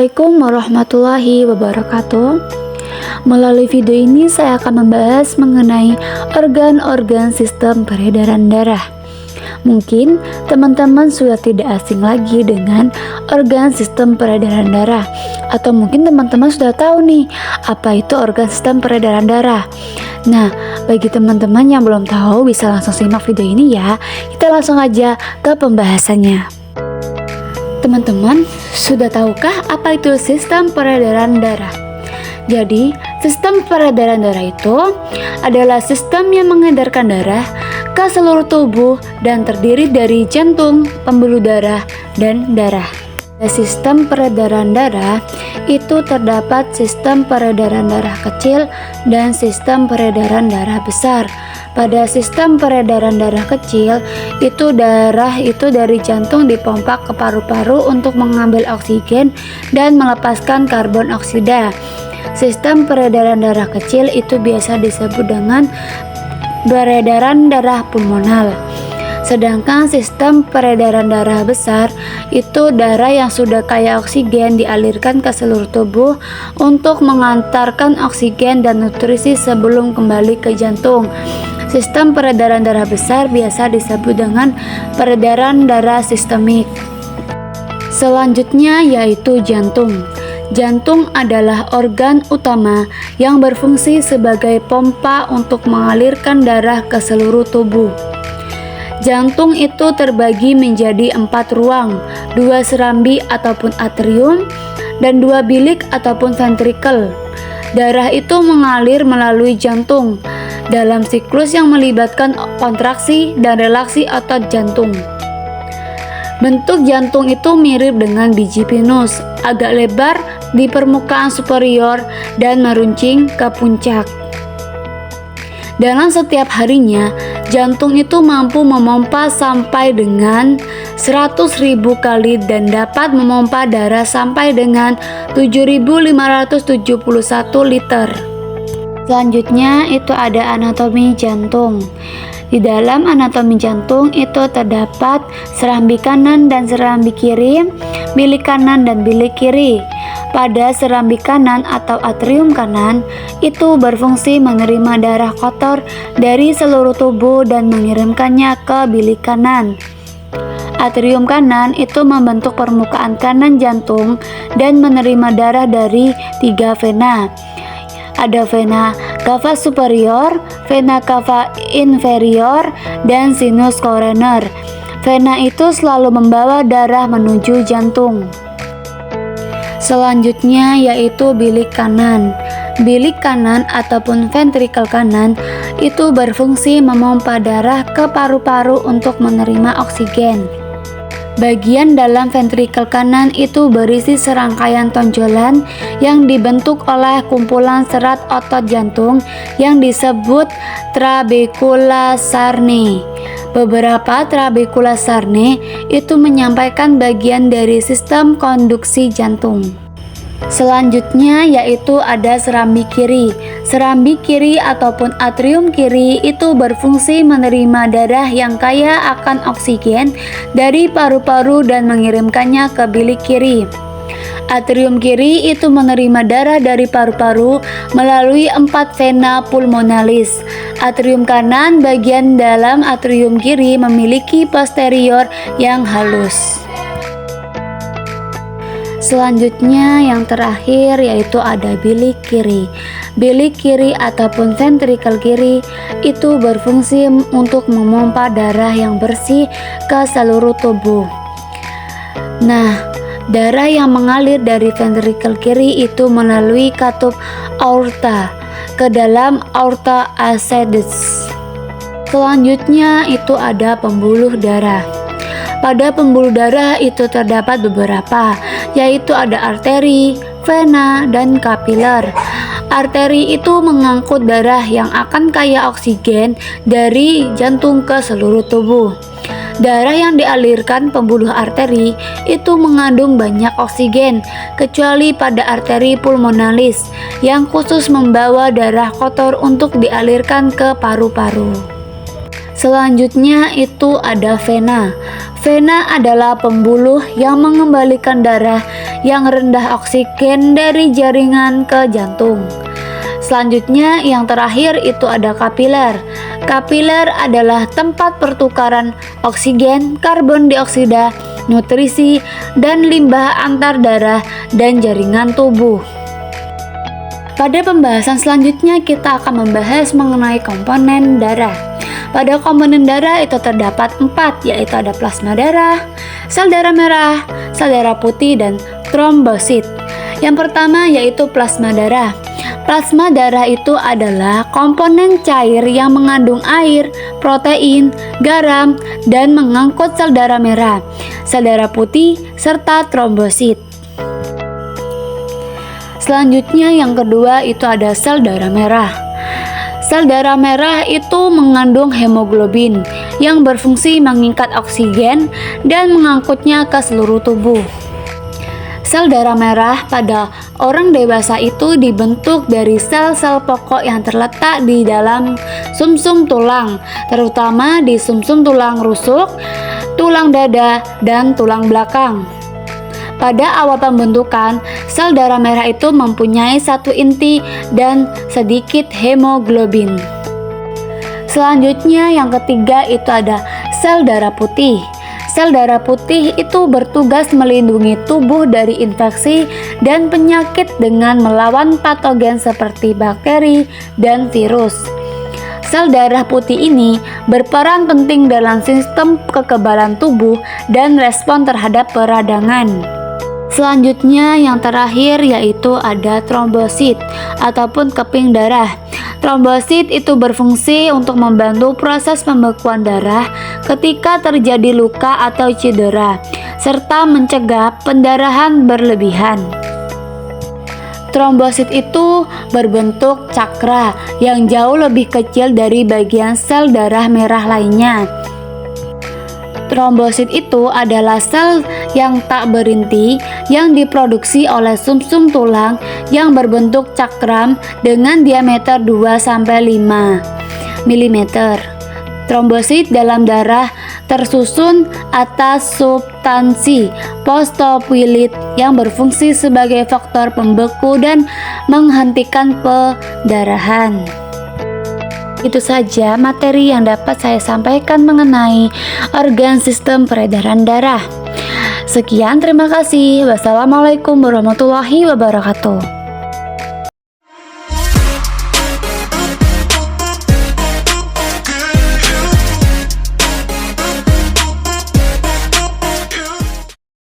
Assalamualaikum warahmatullahi wabarakatuh. Melalui video ini saya akan membahas mengenai organ-organ sistem peredaran darah. Mungkin teman-teman sudah tidak asing lagi dengan organ sistem peredaran darah, atau mungkin teman-teman sudah tahu nih apa itu organ sistem peredaran darah. Nah, bagi teman-teman yang belum tahu bisa langsung simak video ini ya. Kita langsung aja ke pembahasannya. Teman-teman, sudah tahukah apa itu sistem peredaran darah? Jadi, sistem peredaran darah itu adalah sistem yang mengedarkan darah ke seluruh tubuh dan terdiri dari jantung, pembuluh darah, dan darah. Pada sistem peredaran darah itu terdapat sistem peredaran darah kecil dan sistem peredaran darah besar. Pada sistem peredaran darah kecil, darah itu dari jantung dipompa ke paru-paru untuk mengambil oksigen dan melepaskan karbon oksida. Sistem peredaran darah kecil itu biasa disebut dengan peredaran darah pulmonal. Sedangkan sistem peredaran darah besar itu darah yang sudah kaya oksigen dialirkan ke seluruh tubuh untuk mengantarkan oksigen dan nutrisi sebelum kembali ke jantung. Sistem peredaran darah besar biasa disebut dengan peredaran darah sistemik. Selanjutnya yaitu jantung. Jantung adalah organ utama yang berfungsi sebagai pompa untuk mengalirkan darah ke seluruh tubuh. Jantung itu terbagi menjadi 4 ruang, 2 serambi ataupun atrium, dan 2 bilik ataupun ventrikel. Darah itu mengalir melalui jantung dalam siklus yang melibatkan kontraksi dan relaksi otot jantung. Bentuk jantung itu mirip dengan biji pinus, agak lebar di permukaan superior dan meruncing ke puncak. Dalam setiap harinya, jantung itu mampu memompa sampai dengan 100.000 kali dan dapat memompa darah sampai dengan 7.571 liter. Selanjutnya itu ada anatomi jantung. Di dalam anatomi jantung itu terdapat serambi kanan dan serambi kiri, bilik kanan dan bilik kiri. Pada serambi kanan atau atrium kanan itu berfungsi menerima darah kotor dari seluruh tubuh dan mengirimkannya ke bilik kanan. Atrium kanan itu membentuk permukaan kanan jantung dan menerima darah dari 3 vena. Ada vena cava superior, vena cava inferior, dan sinus coroner. Vena itu selalu membawa darah menuju jantung. Selanjutnya yaitu bilik kanan. Bilik kanan ataupun ventrikel kanan itu berfungsi memompa darah ke paru-paru untuk menerima oksigen. Bagian dalam ventrikel kanan itu berisi serangkaian tonjolan yang dibentuk oleh kumpulan serat otot jantung yang disebut trabecula sarnae. Beberapa trabecula sarnae itu menyampaikan bagian dari sistem konduksi jantung. Selanjutnya yaitu ada serambi kiri. Serambi kiri ataupun atrium kiri itu berfungsi menerima darah yang kaya akan oksigen dari paru-paru dan mengirimkannya ke bilik kiri. Atrium kiri itu menerima darah dari paru-paru melalui 4 vena pulmonalis. Atrium kanan bagian dalam atrium kiri memiliki posterior yang halus. Selanjutnya yang terakhir yaitu ada bilik kiri. Bilik kiri ataupun ventrikel kiri itu berfungsi untuk memompa darah yang bersih ke seluruh tubuh. Nah, darah yang mengalir dari ventrikel kiri itu melalui katup aorta ke dalam aorta ascendens. Selanjutnya itu ada pembuluh darah. Pada pembuluh darah itu terdapat beberapa, yaitu ada arteri, vena, dan kapiler. Arteri itu mengangkut darah yang akan kaya oksigen dari jantung ke seluruh tubuh. Darah yang dialirkan pembuluh arteri itu mengandung banyak oksigen, kecuali pada arteri pulmonalis yang khusus membawa darah kotor untuk dialirkan ke paru-paru. Selanjutnya itu ada vena. Vena adalah pembuluh yang mengembalikan darah yang rendah oksigen dari jaringan ke jantung. Selanjutnya yang terakhir itu ada kapiler. Kapiler adalah tempat pertukaran oksigen, karbon dioksida, nutrisi, dan limbah antar darah dan jaringan tubuh. Pada pembahasan selanjutnya kita akan membahas mengenai komponen darah. Pada komponen darah itu terdapat 4, yaitu ada plasma darah, sel darah merah, sel darah putih, dan trombosit. Yang pertama yaitu plasma darah. Plasma darah itu adalah komponen cair yang mengandung air, protein, garam, dan mengangkut sel darah merah, sel darah putih, serta trombosit. Selanjutnya yang kedua itu ada sel darah merah. Sel darah merah itu mengandung hemoglobin yang berfungsi mengikat oksigen dan mengangkutnya ke seluruh tubuh. Sel darah merah pada orang dewasa itu dibentuk dari sel-sel pokok yang terletak di dalam sumsum tulang, terutama di sumsum tulang rusuk, tulang dada, dan tulang belakang. Pada awal pembentukan, sel darah merah itu mempunyai satu inti dan sedikit hemoglobin. Selanjutnya yang ketiga itu ada sel darah putih. Sel darah putih itu bertugas melindungi tubuh dari infeksi dan penyakit dengan melawan patogen seperti bakteri dan virus. Sel darah putih ini berperan penting dalam sistem kekebalan tubuh dan respon terhadap peradangan. Selanjutnya yang terakhir yaitu ada trombosit ataupun keping darah. Trombosit itu berfungsi untuk membantu proses pembekuan darah ketika terjadi luka atau cedera, serta mencegah pendarahan berlebihan. Trombosit itu berbentuk cakra yang jauh lebih kecil dari bagian sel darah merah lainnya. Trombosit itu adalah sel yang tak berinti yang diproduksi oleh sumsum tulang yang berbentuk cakram dengan diameter 2-5 mm. Trombosit dalam darah tersusun atas substansi fosfolipid yang berfungsi sebagai faktor pembeku dan menghentikan pendarahan. Itu saja materi yang dapat saya sampaikan mengenai organ sistem peredaran darah. Sekian, terima kasih. Wassalamualaikum warahmatullahi wabarakatuh.